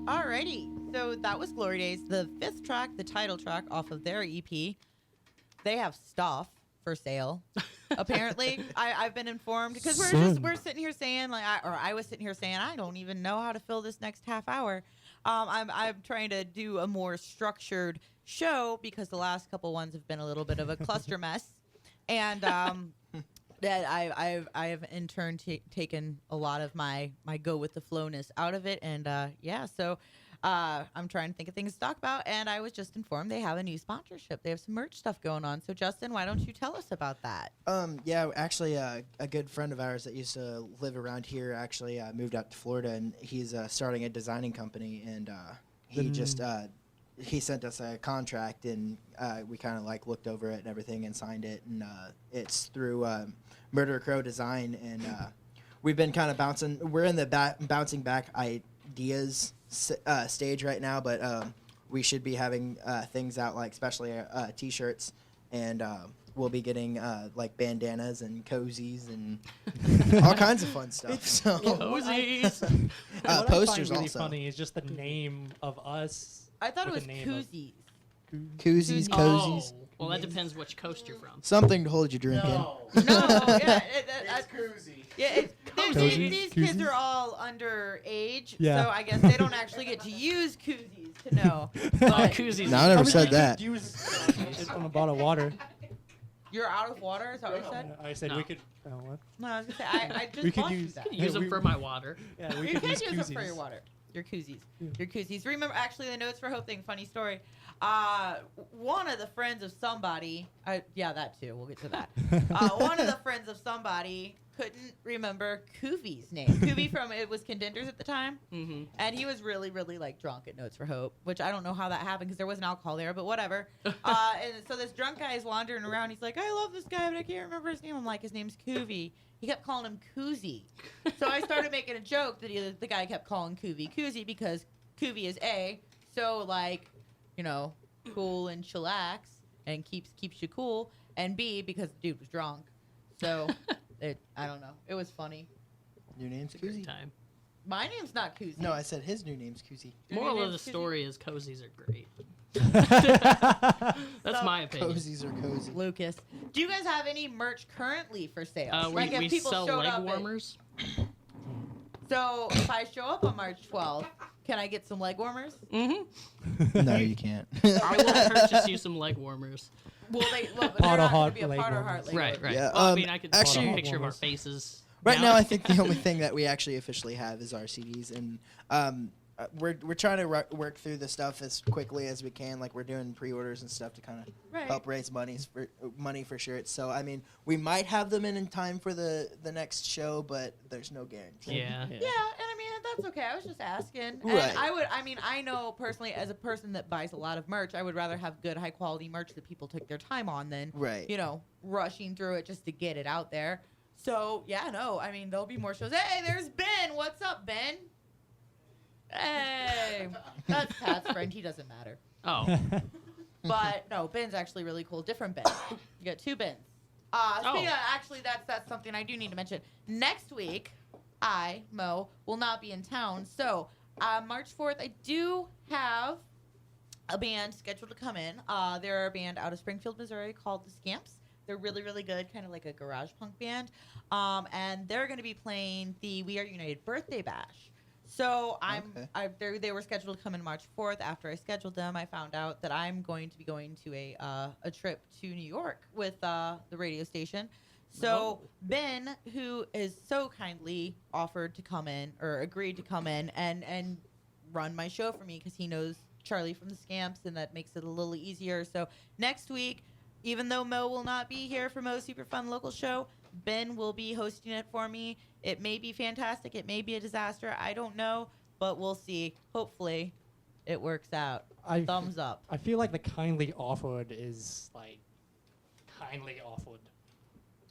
Alrighty, so that was Glory Days. The fifth track, the title track off of their EP, they have stuff for sale. Apparently, I've been informed because we're sitting here saying I was sitting here saying I don't even know how to fill this next half hour. I'm trying to do a more structured show because the last couple ones have been a little bit of a cluster mess, and that I've in turn taken a lot of my go with the flowness out of it, and so I'm trying to think of things to talk about, and I was just informed they have a new sponsorship. They have some merch stuff going on. So Justin, why don't you tell us about that? Actually, a good friend of ours that used to live around here actually moved out to Florida, and he's starting a designing company, and he sent us a contract, and we kind of looked over it and everything and signed it, and it's through Murder Crow Design, and we've been kind of bouncing. We're in the bouncing back ideas stage right now, but we should be having things out, especially T-shirts, and we'll be getting bandanas and cozies and all kinds of fun stuff. So cozies. What posters I find really also. funny is just the name of us. I thought it was with the name of- koozies. Koozies, cozies, Well, that depends which coast you're from. something to hold your drink No, yeah, It's koozie. yeah. These kids Koozies? are all underage, Yeah. so I guess they don't actually get to use koozies to know. Oh, But koozies. No, I never said that. Use it on a bottle of water. you're out of water, is that what you said? I said No. we could. Oh, what? No, I was gonna say I just We could bought you use- that. Use them we- for my water. Yeah, we You could can use use them for koozies. your water. Your koozies. Yeah. Your koozies. Remember, actually, the Notes for Hope thing, funny story. One of the friends of somebody, that too, we'll get to that. One of the friends of somebody couldn't remember Kuvi's name. Kuvi from It Was Contenders at the time. Mm-hmm. And he was really, really drunk at Notes for Hope, which I don't know how that happened because there wasn't alcohol there, but whatever. And so this drunk guy is wandering around. He's like, I love this guy, but I can't remember his name. I'm like, his name's Kuvi. He kept calling him Koozie. So I started making a joke that the guy kept calling Kuvi Koozie because Kuvi is A, so cool and chillax and keeps you cool, and B because the dude was drunk. So I don't know. It was funny. Your name's It's a great Koozie. time. My name's not Koozie. No, I said his new name's Koozie. Your Moral name of the is Koozie? story is cozies are great. That's my opinion. Cozies are cozy. Lucas, do you guys have any merch currently for sale? We sell leg warmers. So if I show up on March 12th, can I get some leg warmers? Mm-hmm. No, you can't. I will purchase you some leg warmers. Will they? Well, Pot they're of not hot going to be a leg pot of warmers. heart leg Right, warmers. right. Yeah, Well, I mean, I could actually- take a picture of our Warmers. faces. Right now. now, I think the only thing that we actually officially have is our CDs, and we're trying to work through the stuff as quickly as we can. Like we're doing pre-orders and stuff to kind of Right. help raise money for shirts. So I mean, we might have them in time for the next show, but there's no guarantee. Yeah. Yeah, and I mean that's okay. I was just asking. Right. And I know personally as a person that buys a lot of merch, I would rather have good high quality merch that people took their time on than Right. rushing through it just to get it out there. So yeah, no, I mean there'll be more shows. Hey, there's Ben. What's up, Ben? Hey, that's Pat's friend. He doesn't matter. Oh. But no, Ben's actually really cool. Different Ben. You got two Bens. Speaking of, actually, that's something I do need to mention. Next week, Mo, will not be in town. So March 4th, I do have a band scheduled to come in. They're a band out of Springfield, Missouri called The Scamps. They're really, really good, kind of like a garage punk band. And they're going to be playing the We Are United birthday bash. So they were scheduled to come in March 4th. After I scheduled them, I found out that I'm going to be going to a trip to New York with the radio station. So Ben, who is so kindly offered to come in or agreed to come in and run my show for me because he knows Charlie from the Scamps and that makes it a little easier. So next week, even though Mo will not be here for Mo's Superfun local show, Ben will be hosting it for me. It may be fantastic. It may be a disaster. I don't know, but we'll see. Hopefully, it works out. Thumbs up. I feel like the kindly offered is kindly offered.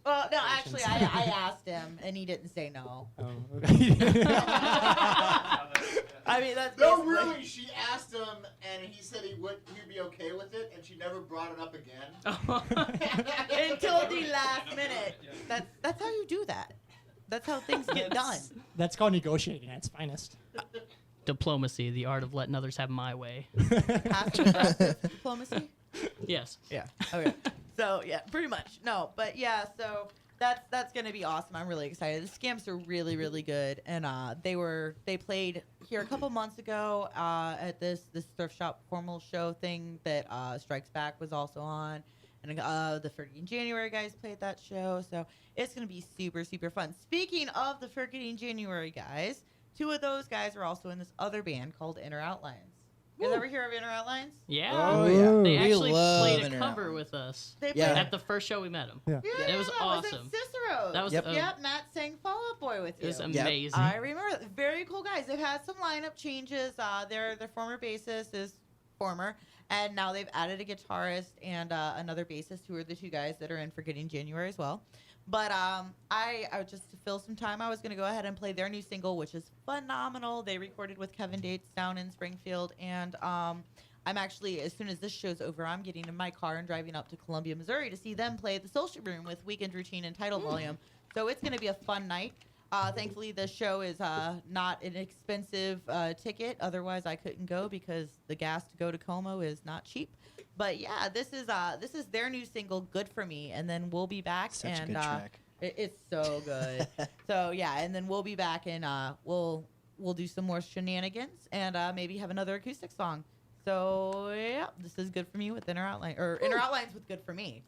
Well, no, actually, I asked him, and he didn't say no. Oh, okay. I mean, that's No, basically- really, she asked him, and he said he'd be okay with it, and she never brought it up again. Until the last minute. That's how you do that. That's how things get done. That's called negotiating at its finest. Diplomacy, the art of letting others have my way. Passive aggressive diplomacy. Yes. Yeah. Okay. So yeah, pretty much. No, but yeah. So that's gonna be awesome. I'm really excited. The Scamps are really really good, and they played here a couple months ago at this thrift shop formal show thing that Strikes Back was also on, and the Forgetting January guys played that show. So it's gonna be super super fun. Speaking of the Forgetting January guys, two of those guys are also in this other band called Inner Outlines. You guys ever hear of Inner Outlines? Yeah. Oh, yeah. They We actually love played a Inner cover Outlines. with us They Yeah. played at the first show we met them. Yeah. Yeah, It was that awesome. Was at Cicero's. That was Yep. Yep, Matt sang Fall Out Boy with you. It was amazing. I remember. Very cool guys. They've had some lineup changes. Their former bassist is former, and now they've added a guitarist and another bassist, who are the two guys that are in Forgetting January as well. But I just to fill some time, I was gonna go ahead and play their new single, which is phenomenal. They recorded with Kevin Dates down in Springfield, and I'm actually, as soon as this show's over, I'm getting in my car and driving up to Columbia, Missouri to see them play at the Social Room with Weekend Routine and Title Volume. So it's going to be a fun night. Thankfully, the show is not an expensive ticket. Otherwise, I couldn't go because the gas to go to Como is not cheap. But yeah, this is their new single, "Good for Me," and then we'll be back. Such and a good track. It's so good. So yeah, and then we'll be back and we'll do some more shenanigans and maybe have another acoustic song. So yeah, this is Good for Me with Inner Outlines with Good for Me.